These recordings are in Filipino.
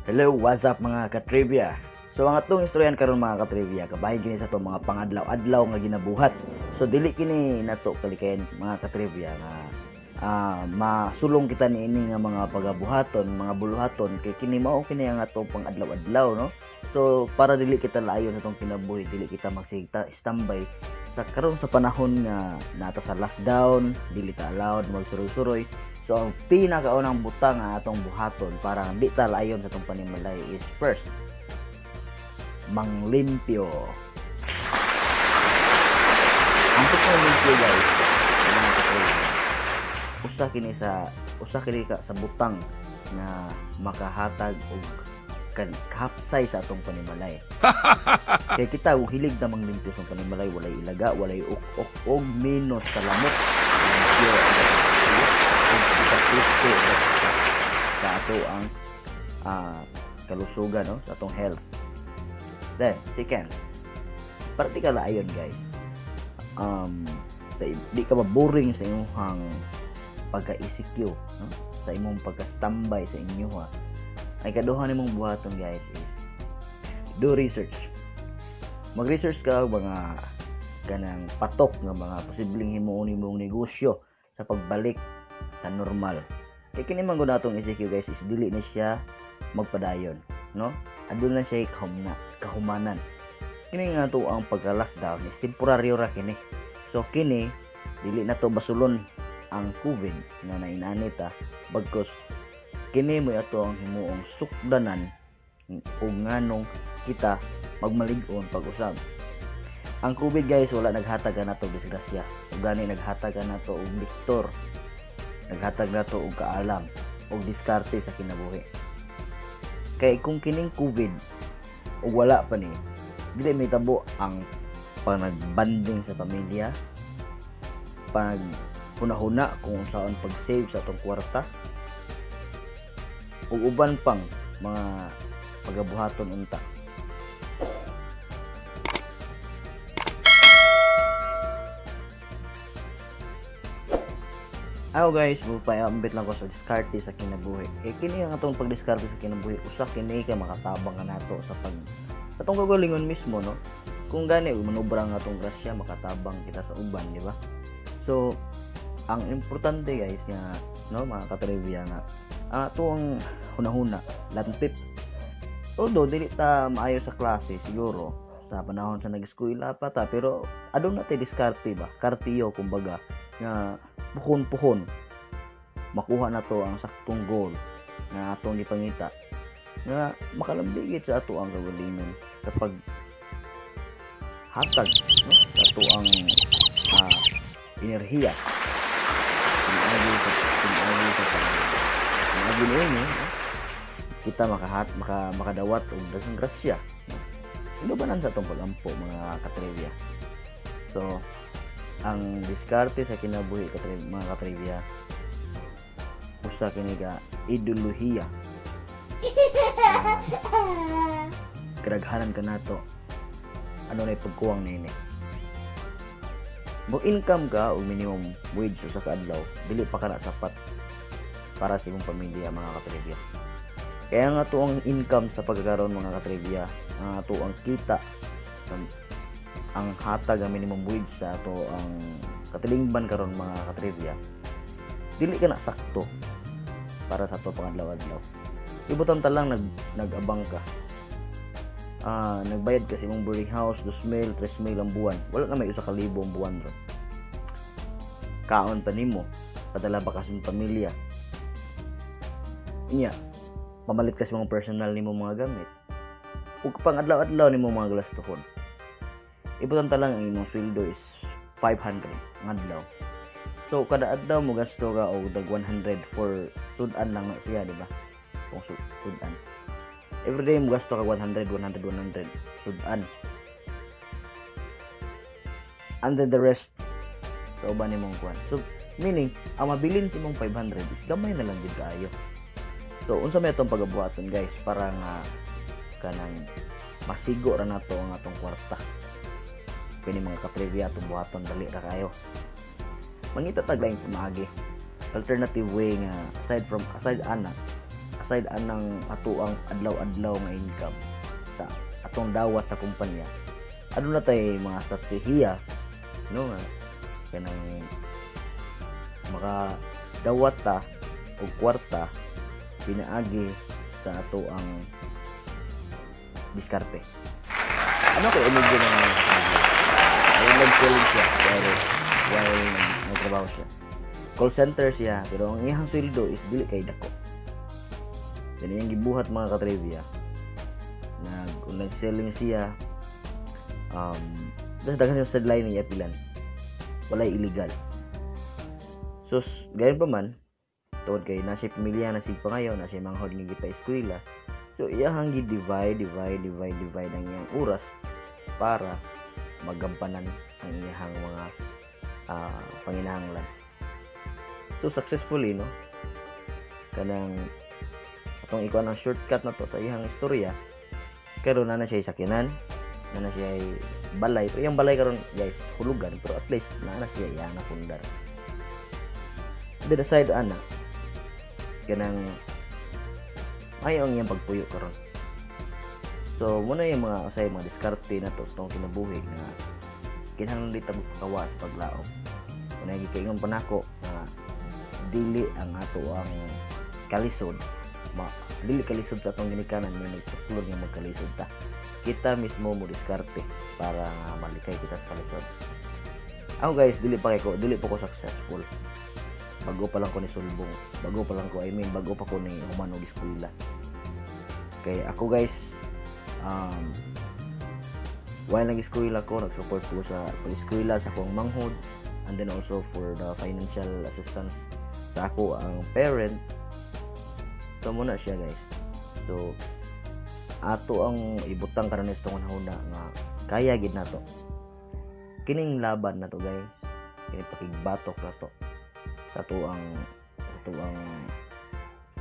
Hello, what's up mga katrivia? So ang atong istoryan karon mga katrivia, kabahin kini sa atong mga pangadlaw-adlaw nga ginabuhat. So dili kini nato kalikayan mga katrivia nga masulong kita niini nga mga pagabuhaton, mga buluhaton kay kini mao kini ang atong pangadlaw-adlaw, no? So para dili kita laayon sa atong kinabuhi, dili kita magsigta standby sa karon sa panahon nga nato sa lockdown, dili ta allowed magsuroy-suroy. So ang pinakaunang butang nga atong buhaton para di ta layon sa atong panimalay is first manglimpyo. Ang paglimpyo guys, mga katrivia, usa kini ka sa butang na makahatag og kahapsay sa atong panimalay. Kaya kita ug hilig na manglimpyo sa panimalay, walay ilaga, walay uk og menos sa lamok. Limpyo safety sa ato ang kalusugan, no, sa atong health. Then second, practical ayon guys. Di ka maboring sa imong pagka-ECQ, no? Sa imong pagka-standby sa inyo ay kaduha nimong buhaton guys is do research. Mag-research ka mga kanang patok nga mga posibleng himuon nimong negosyo sa pagbalik sa normal. Kaya kini man natong ECQ guys is dili na siya magpadayon, no? Adun na siya kahumanan. Kini nga to ang pagka-lockdown is temporaryo ra kini. So kini dili na to basulon ang COVID nga nainanita bagkus kini mo ato ang himuong sukdanan ug nganong kita magmalig-on pag-usab. Ang COVID guys wala naghatag nato disgrasya. Ug gani naghatag nato og Victor. Naghatag nato og kaalam og diskarte sa kinabuhi. Kay kung kining COVID o wala pa ni, dili may tabo ang panagbanding sa pamilya, hunahuna kung saan pag-save sa atong kwarta, ug uban pang mga pagabuhaton unta. Ako guys, ambit lang ko sa diskarte sa kinabuhi. Kini ang atong pagdiskarte sa kinabuhi, usa kini ka makatabang ka nato sa atong kagalingon mismo, no? Kung gani manubra nga atong grasya, makatabang kita sa uban, di ba? So, ang importante guys nga, no, mga katrivia nga, ato ang hunahuna, lantip. Although dili ta maayo sa klase siguro sa panahon sa nag-eskwela pa ta, pero adun na tay diskarte ba? Kartiyo kumbaga nga puhon makuha na to ang saktong goal na atong gipangita nga makalambigit sa ato ang kagalingon sa pag hatag, no, sa ato ang enerhiya pinagi niini, no? Kita makadawat og daghang grasya, no? Inubanan sa atong pagampo mga katrivia. So ang diskarte sa kinabuhi mga katrivia, usa kini ka ideolohiya. Kadaghanan ka nato ano na pagkuwang nini. Mo income ka o minimum wage sa kaadlaw, dili pa kana sapat para sa imong pamilya mga katrivia. Kaya nga to ang income sa pagkakaroon mga katrivia, nga to ang kita ang hatag ang minimum wage sa ato ang katilingban karon mga katrivia, dili ka na sakto para sa ato pangadlaw-adlaw. Ibutan ta lang nag-abang ka, nagbayad ka sa imong boarding house 2,000, 3,000 ang buwan, wala na may 1,000 ang buwan ron. Kaon pa nimo, padala ba ka sa pamilya inya, pamalit ka sa mga personal nimo mga gamit ug pangadlaw-adlaw nimo mga gastuhon. Ibutan ta lang ang imong sweldo is 500 ang adlaw. So kada adlaw mo gasto ka og dag 100 for sudan lang na siya, di ba? Kung sudan. Every day mo gasto ka 100 sudan. And then the rest sa uban nimong kuan. So meaning ang mabilin sa imong 500 is gamay na lang gid kaayo. So unsa may atong pagabuhaton guys para nga kanang masigo ra nato ang atong kwarta. Kini mga katrivia atong buhaton dali ra kayo. Mangita taglaing pamaagi. Alternative way nga aside aside anang ato ang adlaw-adlaw nga income sa atong dawat sa kumpanya, aduna tay mga strategiya no nga kanang maka dawat ta og kwarta pinaagi sa ato ang diskarte. Ano kay imige ng ay nag-selling siya while nagtrabaho siya. Call center siya pero ang iyang sweldo is dili kay dako. Yan yung gibuhat mga katrivia. Online selling siya. Daghan yung sideline niya pilan. Walay illegal. So gayon pa man, tungod kay nasi pamilya na si pangayo, nasi manghod nga gipa eskwela. So iyang gi-divide ang iyang oras para magampanan ang iyang mga panginahanglan. So successfully no kanang atong ikuan ang shortcut na to sa iyang istorya karon na siya sakinan na siya balay pero yung balay karon guys hulugan pero at least na siya iyang napundar. But aside ana kanang ayaw ang iyang pagpuyo karon. So muna yung mga diskarte na to sa kinabuhi na kinahanglan dito magpakawa sa paglaom. Kung nagikaingon pa nako na dili ang ato ang kalisod dili kalisod sa atong ginikanan nga nagtuklod nga magkalisod ta. Kita mismo mo diskarte para malikay kita sa kalisod. Ako guys, dili pa ko successful. Bago pa lang ko ni sulbong. Bago pa ko ni human og eskwela. Kay ako guys, while nag-eskwela ko, nag-support ko sa pag-eskwela sa akong manghod and then also for the financial assistance sa ako ang parent. So muna siya guys. So ato ang ibutang karon sa tong huna nga kaya gid nato. Kining laban nato guys. Kini pakigbatok nato sa ato ang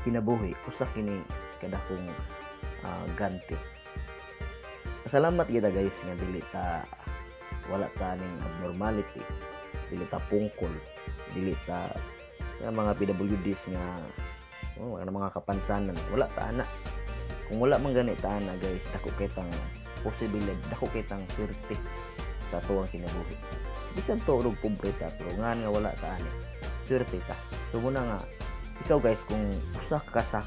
kinabuhi. Usa kini kadakong ganti. Salamat kita guys nga dili ta wala ta ning abnormality, dili ta pungkol, dili ta mga PWDs nga mga kapansanan, wala ta ana. Kung wala man gani ta ana guys, dako kitang posibilidad, dako kitang swerte sa tuwang kinabuhi. Bisan to og pobre ta pero nga wala ta ani, swerte ta. So muna nga ikaw guys kung usa ka sa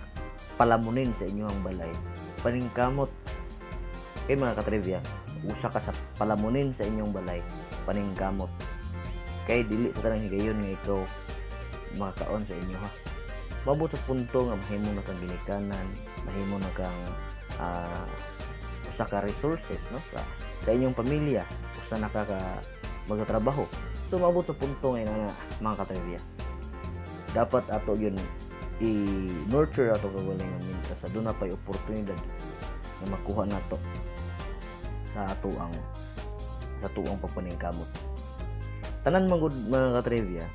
palamunin sa inyong balay, paningkamot kay mga katrivia, usa ka sa palamunin sa inyong balay, paningkamot. Kay dili sa tanang higayon nga ikaw makaon sa inyo ha. Mabot sa punto nga mahimo na kang ginikanan, mahimo na kang usa ka resources no sa inyong pamilya, usa na ka magtrabaho. So mabot sa punto nga mga katrivia. Dapat ato yun i-nurture ato kagalingon minta sa doon na pa'y oportunidad na makuha nato sa tuang pagpaningkamot. Tanan mga katrivia,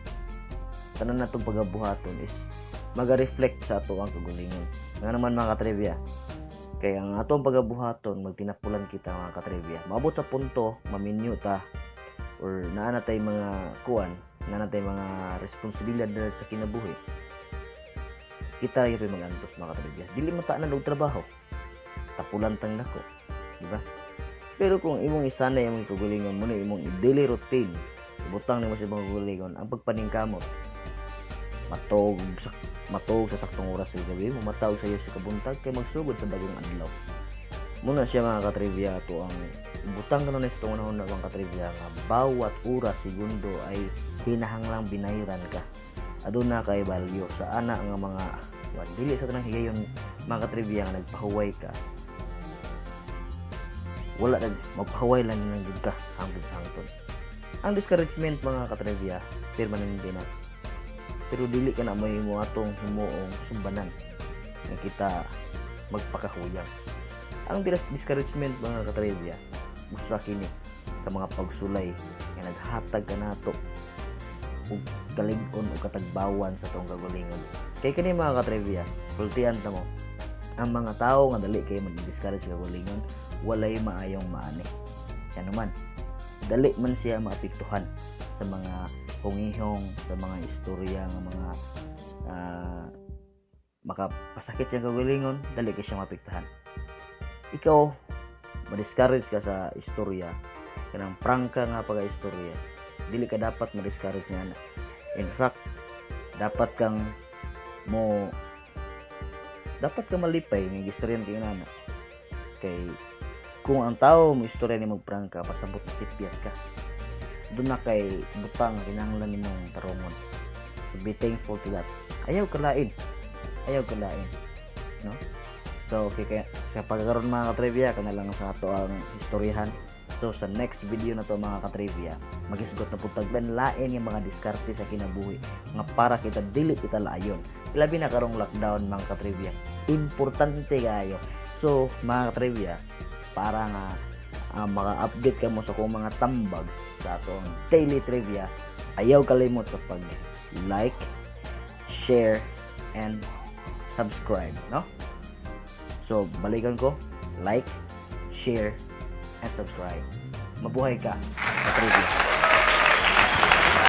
tanan natong pagabuhaton is maga-reflect sa ato ang kagalingon. Nga naman mga katrivia, kaya ang atong pagabuhaton magtinapulan kita mga katrivia. Maabot sa punto maminyo ta or naa na tay mga mga responsibilidad sa kinabuhi. Kita yung mag-antos mga katrivia. Dili mataanan og trabaho. Tapulan tang nako, di ba? Pero kung imong isanay ang kagalingon mo na imong daily routine, ibutang nimo sa ibang kagalingon ang pagpaningkamot. Matog sa saktong oras sa gabi, matawag sa iyo sa kabuntag kay magsugod sa bagong adlaw. Muna siya mga katrivia to ang ibutang kanon sa tungon na mga katrivia nga bawat oras segundo ay kinahanglang binayran ka. Aduna kay value sa ana nga mga dili sa tanang higayon mga katrivia nga nagpahuway ka. Wala magpahuway lang nang gid ka hangtod. Ang discouragement mga katrivia permanente na. Pero dili ka na may mo atong himuong sumbanan nga kita magpakahuyang. Ang discouragement mga katrivia usa kini sa mga pagsulay nga naghatag kanato ug kalig-on o katagbawan sa tong kagalingon. Kay kani mga katrivia, kultian ta mo ang mga tawo nga dali kay mag-discourage sa kagalingon walay maayong maani. Kaya naman dali man siya maapektuhan sa mga hungihong, sa mga istorya ng mga makapasakit siyang kagalingon, dali ka siya mapiktahan. Ikaw ma-discourage ka sa istorya, kanang prangka nga pag-istorya, dili ka dapat ma-discourage niya. In fact, dapat kang malipay ng istorya ng inana. Kay kung ang tao mo istorya ni magprangka, pasabot na tipyat ka, doon na kay butang kinahanglan nimong tarungon. So be thankful to that. Ayaw kalain, no? So okay, kaya sa pagkakaroon mga katrivia, kana lang sa ato ang istoryahan. So sa next video na to mga katrivia, magisgot na putagdan lain yung mga diskarte sa kinabuhi nga para kita dili kita laayon. Labi na karong lockdown mga katrivia, importante kayo. So mga katrivia, para nga maka-update ka mo sa kung mga tambag sa atong daily trivia, ayaw kalimot sa pag-like, share, and subscribe, no? So, balikan ko, like, share, and subscribe. Mabuhay ka sa trivia.